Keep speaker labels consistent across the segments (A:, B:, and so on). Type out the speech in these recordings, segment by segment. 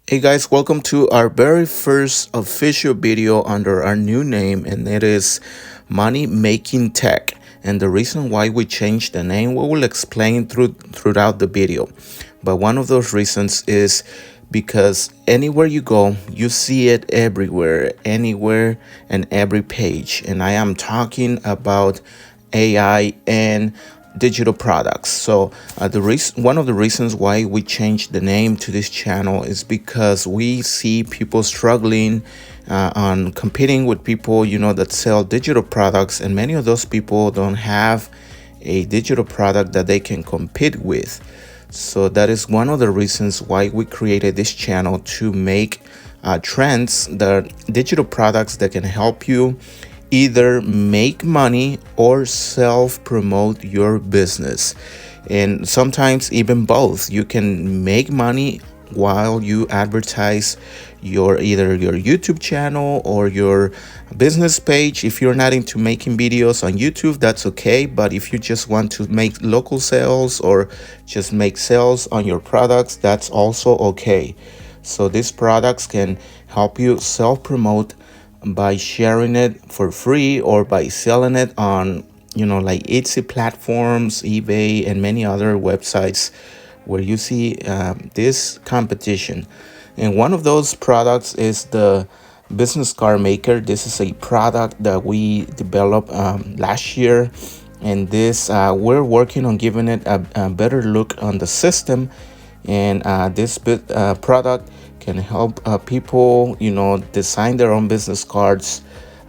A: Hey guys, welcome to our very first official video under our new name, and it is Money Making Tech. And the reason why we changed the name, we will explain throughout the video. But one of those reasons is because anywhere you go, you see it everywhere, anywhere and every page. And I am talking about AI and digital products. So one of the reasons why we changed the name to this channel is because we see people struggling on competing with people, that sell digital products, and many of those people don't have a digital product that they can compete with. So that is one of the reasons why we created this channel, to make trends, the digital products that can help you either make money or self-promote your business. And sometimes even both. You can make money while you advertise either your YouTube channel or your business page. If you're not into making videos on YouTube, that's okay. But if you just want to make local sales or just make sales on your products, that's also okay. So these products can help you self-promote by sharing it for free or by selling it on, like Etsy platforms, eBay, and many other websites where you see this competition. And one of those products is the business card maker. This is a product that we developed last year, and this we're working on giving it a better look on the system. And this product can help people, design their own business cards.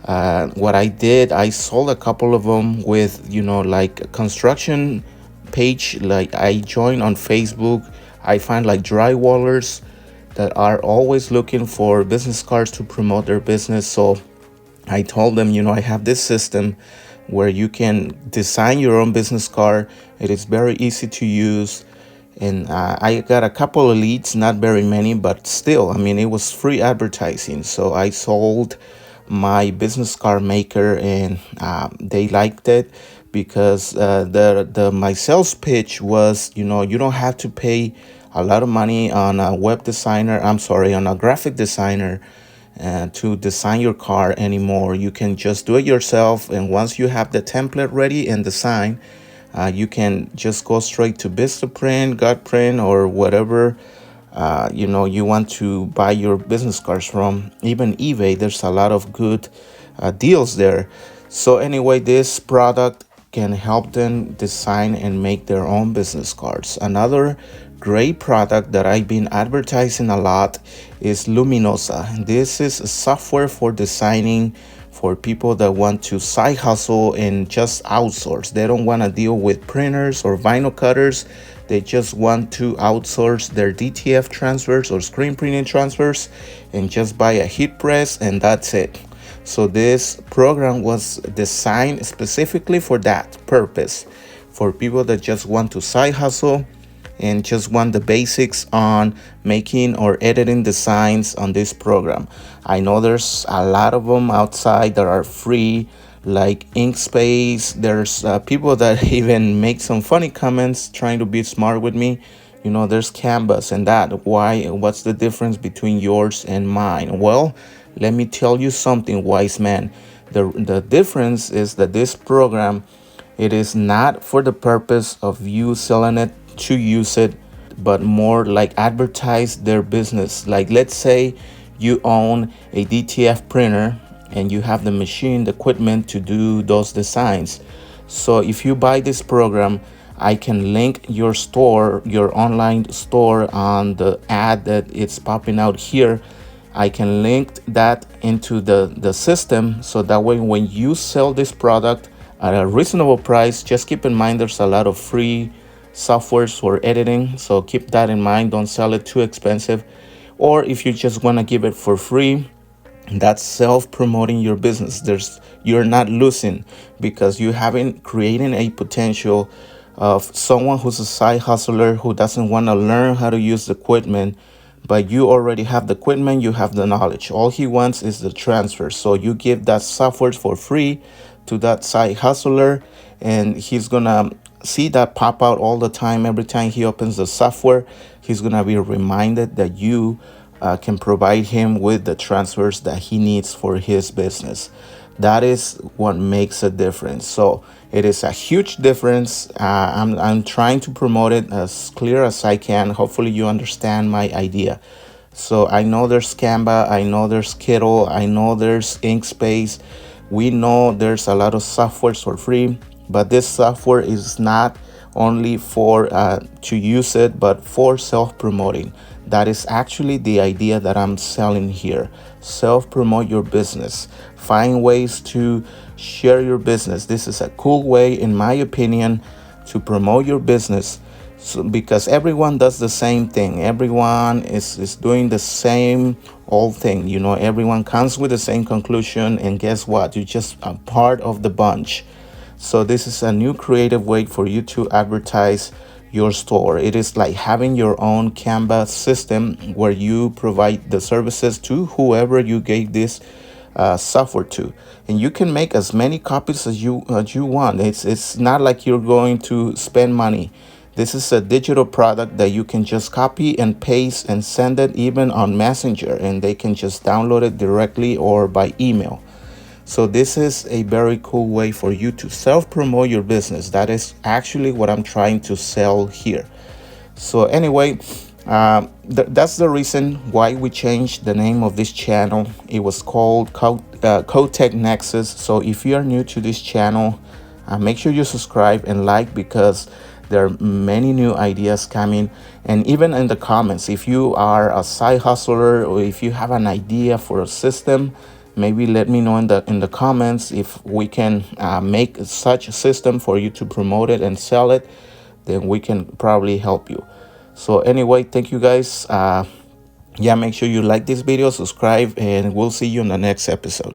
A: What I did, I sold a couple of them with, like a construction page. Like I joined on Facebook. I find like drywallers that are always looking for business cards to promote their business. So I told them, I have this system where you can design your own business card. It is very easy to use. And I got a couple of leads, not very many, but still, it was free advertising. So I sold my business card maker, and they liked it because my sales pitch was, you don't have to pay a lot of money on a on a graphic designer to design your card anymore. You can just do it yourself, and once you have the template ready and design, you can just go straight to Vistaprint, Gutprint, or whatever you want to buy your business cards from. Even eBay, there's a lot of good deals there. So anyway, this product can help them design and make their own business cards. Another great product that I've been advertising a lot is Luminosa. This is a software for designing for people that want to side hustle and just outsource. They don't want to deal with printers or vinyl cutters. They just want to outsource their DTF transfers or screen printing transfers and just buy a heat press, and that's it. So this program was designed specifically for that purpose, for people that just want to side hustle and just want the basics on making or editing designs on this program. I know there's a lot of them outside that are free, like Inkspace. There's people that even make some funny comments trying to be smart with me. There's Canvas and that. What's the difference between yours and mine? Well, let me tell you something, wise man. The difference is that this program, it is not for the purpose of you selling it to use it, but more like advertise their business. Like, let's say you own a DTF printer and you have the machine, the equipment to do those designs. So if you buy this program, I can link your store, your online store, on the ad that it's popping out here. I can link that into the system, so that way when you sell this product at a reasonable price, just keep in mind there's a lot of free softwares for editing, so keep that in mind. Don't sell it too expensive. Or if you just want to give it for free, that's self-promoting your business. You're not losing, because you haven't created a potential of someone who's a side hustler who doesn't want to learn how to use the equipment, but you already have the equipment, you have the knowledge. All he wants is the transfer. So you give that software for free to that side hustler, and he's gonna see that pop out all the time. Every time he opens the software, he's gonna be reminded that you can provide him with the transfers that he needs for his business. That is what makes a difference. So it is a huge difference. I'm trying to promote it as clear as I can. Hopefully you understand my idea. So I know there's Canva, I know there's Kittle, I know there's Inkspace. We know there's a lot of softwares for free, but this software is not only for to use it, but for self-promoting. That is actually the idea that I'm selling here. Self-promote your business. Find ways to share your business. This is a cool way, in my opinion, to promote your business. So, because everyone does the same thing, everyone is doing the same old thing, everyone comes with the same conclusion, and guess what, you're just a part of the bunch. So this is a new creative way for you to advertise your store. It is like having your own Canva system where you provide the services to whoever you gave this software to, and you can make as many copies as you want. It's not like you're going to spend money. This is a digital product that you can just copy and paste and send it even on Messenger, and they can just download it directly or by email. So this is a very cool way for you to self-promote your business. That is actually what I'm trying to sell here. So anyway, that's the reason why we changed the name of this channel. It was called Code Tech Nexus. So if you are new to this channel, make sure you subscribe and like, because there are many new ideas coming. And even in the comments, if you are a side hustler or if you have an idea for a system, maybe let me know in the comments if we can make such a system for you to promote it and sell it. Then we can probably help you. So anyway, thank you guys. Make sure you like this video, subscribe, and we'll see you in the next episode.